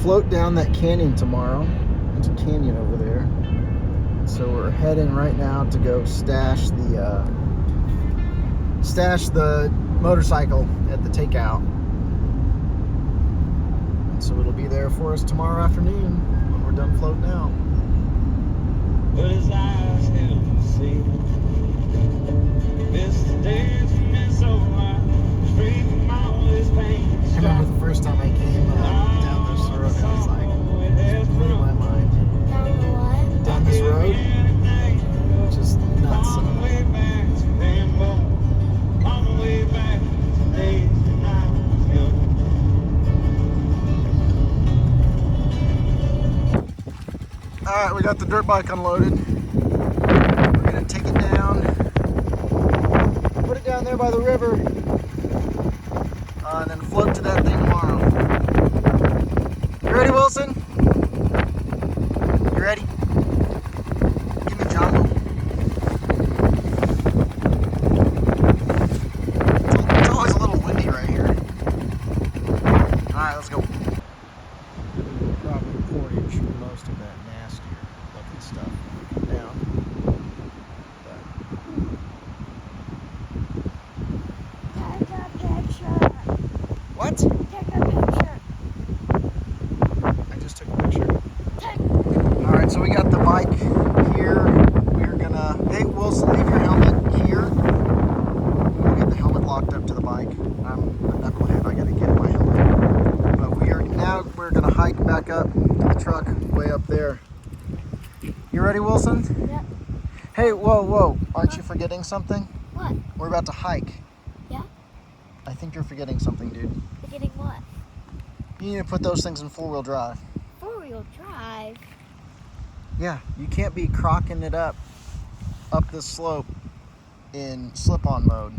float down that canyon tomorrow. There's a canyon over there. So we're heading right now to go stash the motorcycle at the takeout. And so it'll be there for us tomorrow afternoon when we're done floating out. But his eyes have seen this days from his soul, straight from all his pain. I remember the first time I came down this road, it was like, it blew my mind. Down the what? Down this road, just nuts. On the way back to Bamboo, on the way back to days when I was young. Alright, we got the dirt bike unloaded. We're gonna take it down, put it down there by the river, and then float to that thing tomorrow. You ready, Wilson? You ready? Give me Jumbo. It's always a little windy right here. Alright, let's go. Probably portage for most of that nastier looking stuff down. Take a picture. What? Take a picture. I just took a picture. Alright, so we got the bike here. We're gonna, hey Wilson, leave your helmet here. We'll get the helmet locked up to the bike. I'm a knucklehead, I gotta get my helmet. But we're gonna hike back up to the truck way up there. You ready, Wilson? Yep. Hey, whoa, aren't you forgetting something? What? We're about to hike. Yeah? I think you're forgetting something, dude. Forgetting what? You need to put those things in four-wheel drive. Four-wheel drive? Yeah, you can't be crocking it up this slope in slip-on mode.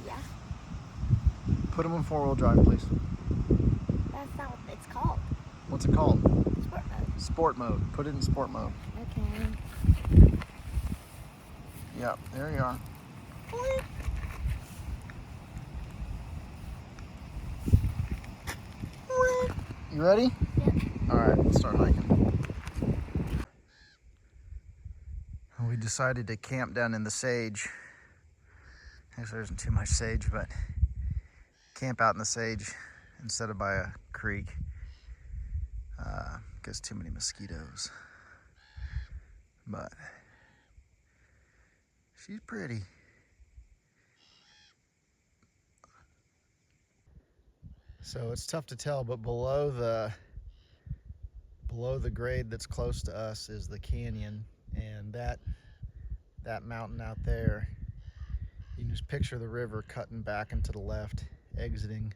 Yeah. Put them in four-wheel drive, please. That's not what it's called. What's it called? Sport mode. Sport mode. Put it in sport mode. Okay. Yep, there you are. You ready? Yep. All right, let's start hiking. We decided to camp down in the sage. Actually, there isn't too much sage, but camp out in the sage instead of by a creek because too many mosquitoes. But she's pretty. So it's tough to tell, but below the grade that's close to us is the canyon, and that mountain out there, you can just picture the river cutting back and to the left, exiting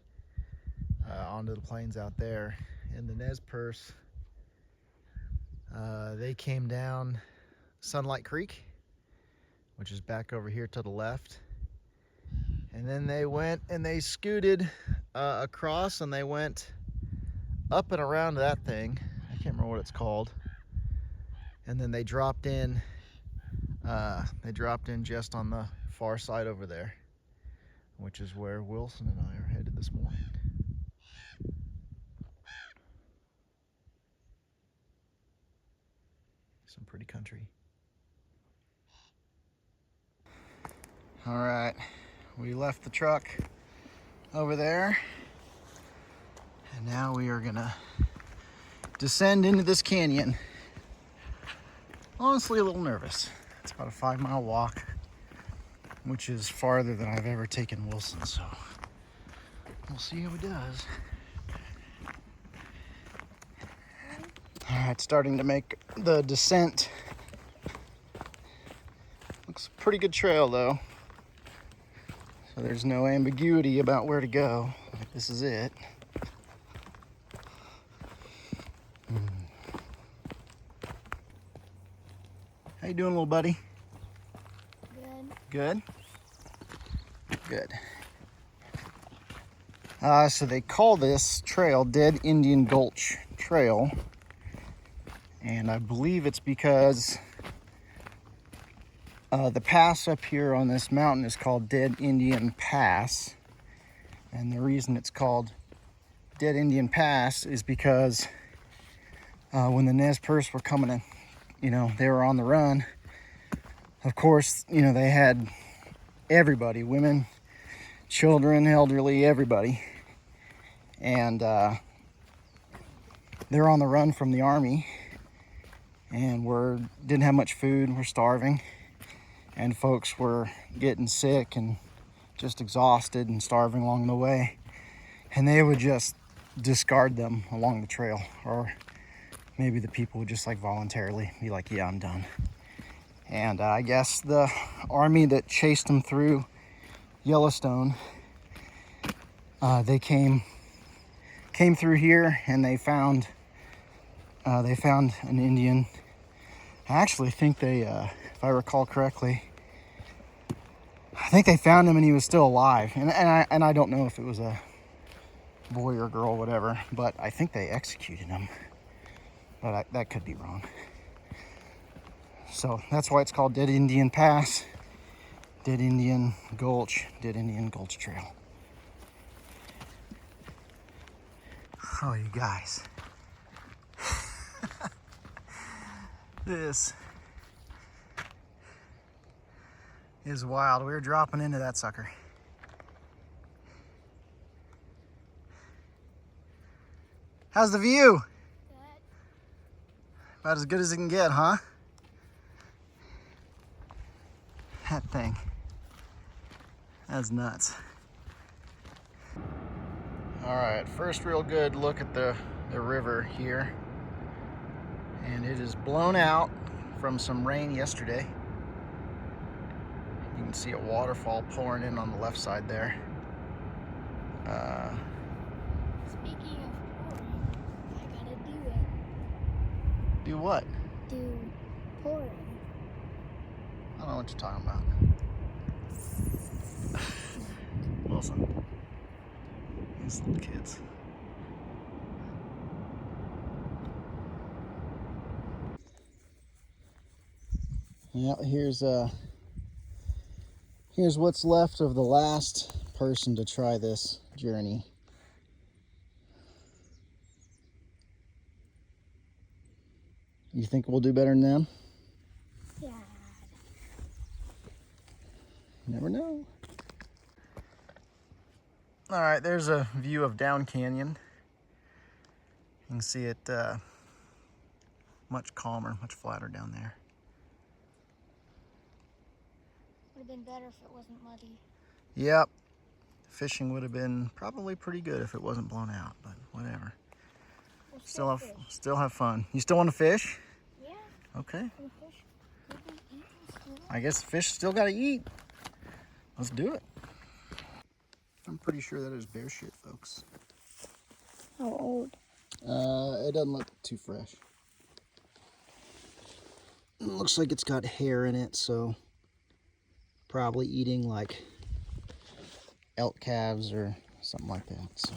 onto the plains out there. And the Nez Perce, they came down Sunlight Creek, which is back over here to the left, and then they went and they scooted across, and they went up and around that thing. I can't remember what it's called. And then they dropped in. Just on the far side over there, which is where Wilson and I are headed this morning. Some pretty country. All right, we left the truck over there, and now we are gonna descend into this canyon. Honestly, a little nervous. It's about a 5-mile walk, which is farther than I've ever taken Wilson, so we'll see how he does. All right, starting to make the descent. Looks a pretty good trail though, so there's no ambiguity about where to go. This is it. How you doing, little buddy? Good. Good? Good. So they call this trail Dead Indian Gulch Trail. And I believe it's because the pass up here on this mountain is called Dead Indian Pass. And the reason it's called Dead Indian Pass is because when the Nez Perce were coming in, you know, they were on the run. Of course, you know, they had everybody, women, children, elderly, everybody. And they're on the run from the army, and didn't have much food, we're starving, and folks were getting sick and just exhausted and starving along the way. And they would just discard them along the trail, or maybe the people would just like voluntarily be like, yeah, I'm done. And I guess the army that chased them through Yellowstone, they came through here, and they found an Indian. I actually think they, if I recall correctly, I think they found him and he was still alive. And I don't know if it was a boy or girl, whatever, but I think they executed him. But that could be wrong. So that's why it's called Dead Indian Pass, Dead Indian Gulch, Dead Indian Gulch Trail. Oh, you guys. This is wild. We're dropping into that sucker. How's the view? Good. About as good as it can get, huh? That thing. That's nuts. All right, first real good look at the river here. And it is blown out from some rain yesterday. You can see a waterfall pouring in on the left side there. Speaking of pouring, I gotta do it. Do what? Do pouring. I don't know what you're talking about. Wilson. These little kids. Yeah, here's what's left of the last person to try this journey. You think we'll do better than them? Yeah. You never know. All right, there's a view of Down Canyon. You can see it much calmer, much flatter down there. Would have been better if it wasn't muddy. Yep. Fishing would have been probably pretty good if it wasn't blown out, but whatever. We'll Still have fun. You still want to fish? Yeah. Okay. We'll fish. We can eat and stuff. I guess fish still got to eat. Let's do it. I'm pretty sure that is bear shit, folks. How old? It doesn't look too fresh. It looks like it's got hair in it, so probably eating like elk calves or something like that, so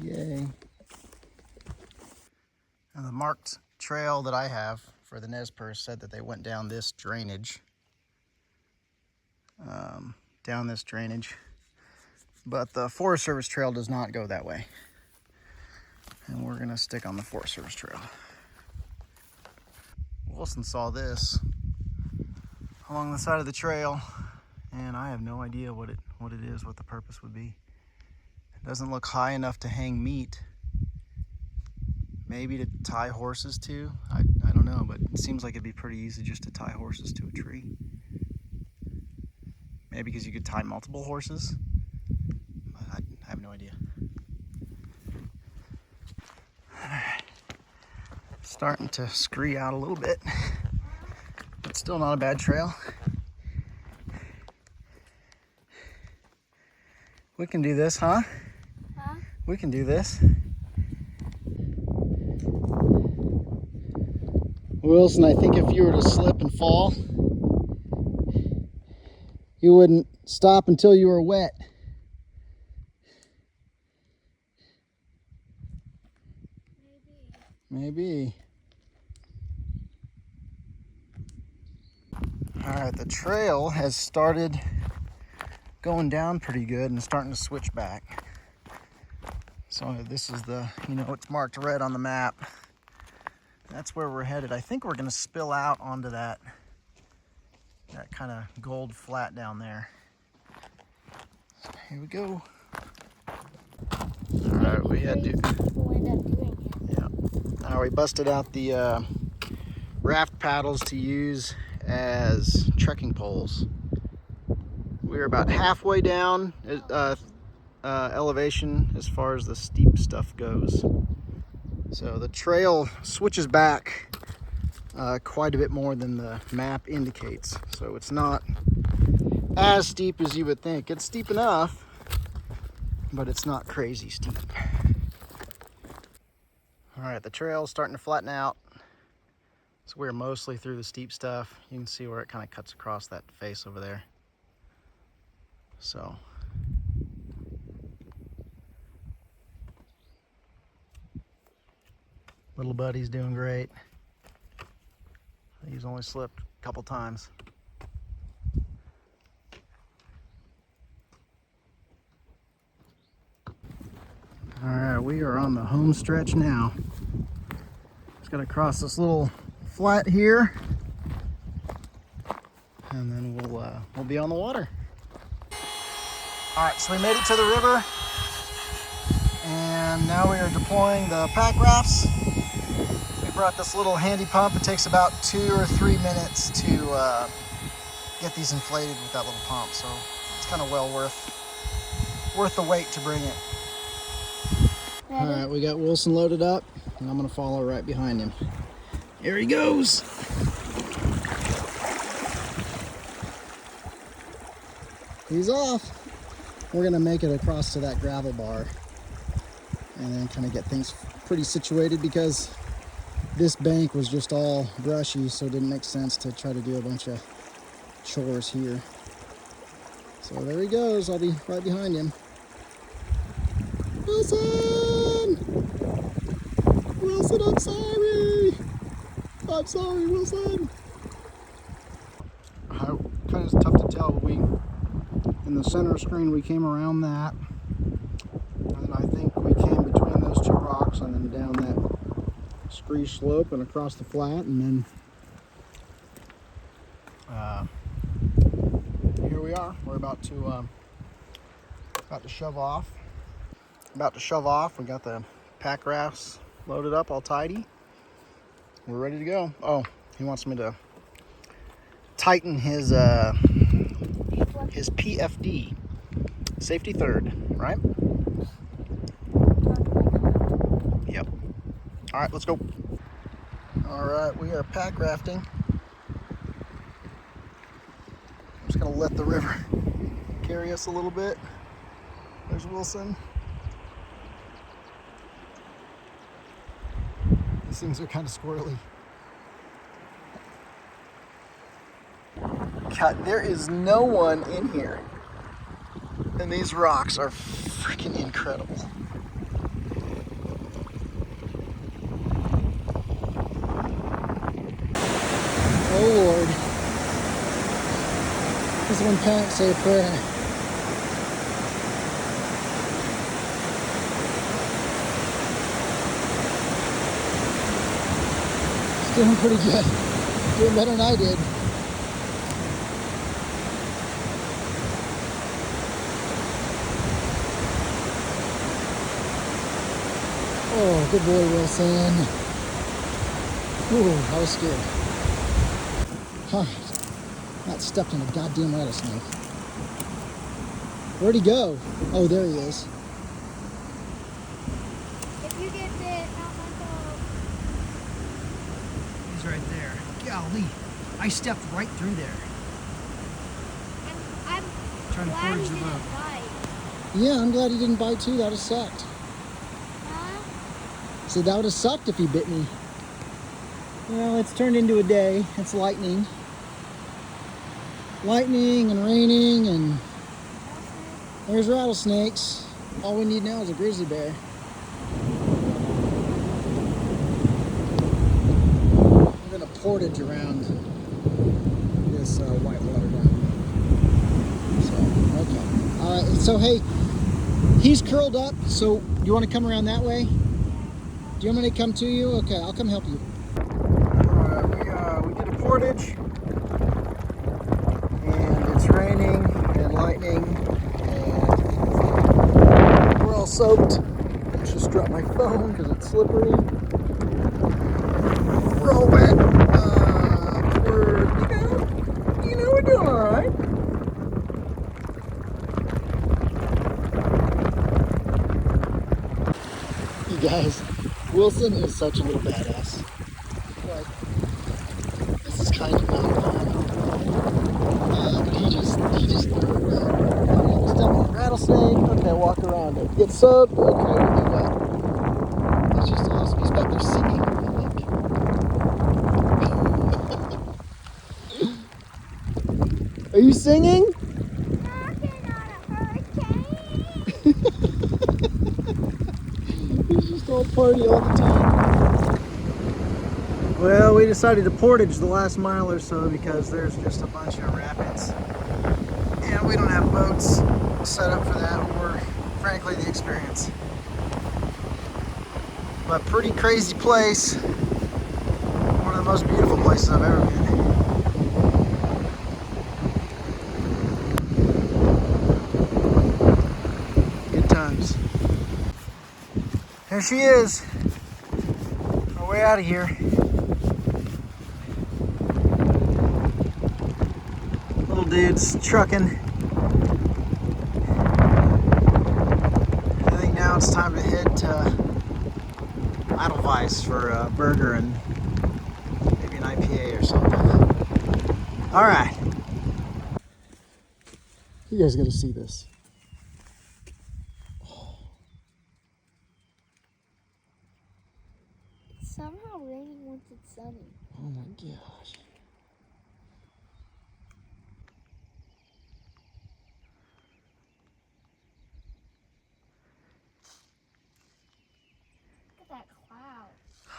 yay. And the marked trail that I have for the Nez Perce said that they went down this drainage. But the Forest Service trail does not go that way. And we're gonna stick on the Forest Service trail. Wilson saw this along the side of the trail, and I have no idea what it is, what the purpose would be. It doesn't look high enough to hang meat. Maybe to tie horses to. I don't know, but it seems like it'd be pretty easy just to tie horses to a tree. Maybe because you could tie multiple horses. I have no idea. Alright. Starting to scree out a little bit, but still not a bad trail. We can do this, huh? Huh? We can do this. Wilson, I think if you were to slip and fall, you wouldn't stop until you were wet. Maybe. All right, the trail has started going down pretty good and starting to switch back. So this is the, it's marked red on the map. That's where we're headed. I think we're gonna spill out onto that kind of gold flat down there. So here we go. All right, we had to. People end up doing it. Yeah. All right, we busted out the raft paddles to use as trekking poles. We're about halfway down elevation as far as the steep stuff goes. So the trail switches back quite a bit more than the map indicates. So it's not as steep as you would think. It's steep enough, but it's not crazy steep. All right, the trail's starting to flatten out. So we're mostly through the steep stuff. You can see where it kind of cuts across that face over there. So little buddy's doing great. He's only slipped a couple times. All right, we are on the home stretch now. Just gotta cross this little flat here, and then we'll be on the water. All right, so we made it to the river, and now we are deploying the pack rafts. We brought this little handy pump. It takes about 2 or 3 minutes to get these inflated with that little pump, so it's kind of well worth the wait to bring it. All right, we got Wilson loaded up, and I'm gonna follow right behind him. Here he goes. He's off. We're gonna make it across to that gravel bar and then kind of get things pretty situated, because this bank was just all brushy, so it didn't make sense to try to do a bunch of chores here. So there he goes. I'll be right behind him. Wilson! Wilson, I'm sorry! I'm sorry, Wilson! Kind of tough to tell, but in the center screen we came around that, and I think we came between those two rocks and then down that scree slope and across the flat, and then here we are. We're about to shove off. We got the pack rafts loaded up all tidy. We're ready to go. Oh, he wants me to tighten his PFD, safety third, right? Yep. All right, let's go. All right, we are pack rafting. I'm just gonna let the river carry us a little bit. There's Wilson. These things are kind of squirrely. God, there is no one in here. And these rocks are freaking incredible. Oh Lord. This is when parents say a prayer. It's doing pretty good. Doing better than I did. Oh, good boy, Wilson. Ooh, I was scared. All right, not stepped on a goddamn rattlesnake. Where'd he go? Oh, there he is. If you get bit, not my fault. He's right there. Golly, I stepped right through there. I'm Trying to glad forage he the didn't boat. bite. Yeah, I'm glad he didn't bite too. That would have sucked. Huh? So that would have sucked if he bit me. Well, it's turned into a day. It's lightning. Lightning and raining, and there's rattlesnakes. All we need now is a grizzly bear. We're gonna portage around this whitewater down here. So, okay. All right, so hey, he's curled up. So you want to come around that way? Do you want me to come to you? Okay, I'll come help you. We did a portage, and it's raining and lightning, and we're all soaked. I just dropped my phone because it's slippery. We're all wet. We're doing all right. You guys, Wilson is such a little badass. Like, this is kind of not fun. But he just knows. Step on a rattlesnake. Okay, walk around it. Get soaked. Okay, we'll do that. It's just awesome. He's back there singing, I think. Are you singing? Knocking on a hurricane. He's just all party all the time. Well, we decided to portage the last mile or so because there's just a bunch of rapids. And we don't have boats set up for that, or frankly the experience. But pretty crazy place. One of the most beautiful places I've ever been. Good times. There she is. Our way out of here. Little dude's trucking. I think now it's time to head to Edelweiss for a burger and maybe an IPA or something. All right. You guys got to see this. It's somehow raining once it's sunny. Oh my gosh. Look at that cloud.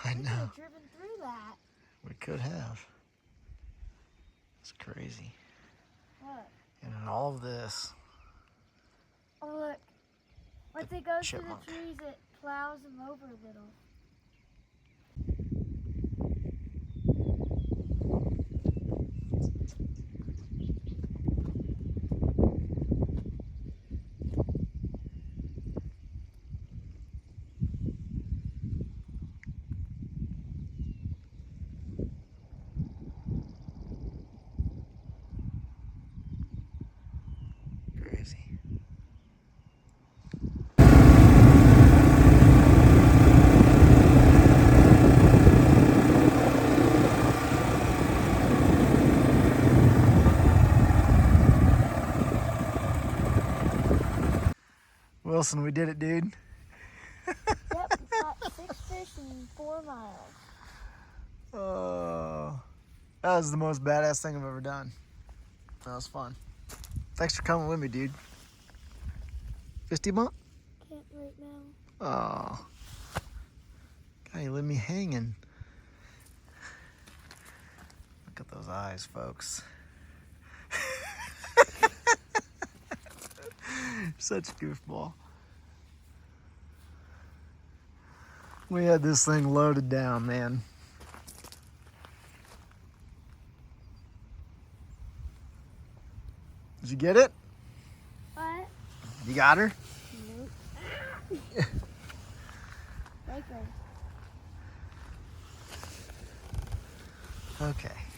I We could know. have driven through that. We could have. It's crazy. Look. And in all of this, Oh, look. Once it goes chipmunk. through the trees, it plows them over a little. Crazy. Wilson, we did it, dude. Yep, we caught 6 fish in 4 miles. Oh, that was the most badass thing I've ever done. That was fun. Thanks for coming with me, dude. 50 month? Can't right now. Oh, God, you leave me hanging. Look at those eyes, folks. Such a goofball. We had this thing loaded down, man. Did you get it? What? You got her? Nope. Right there. Okay.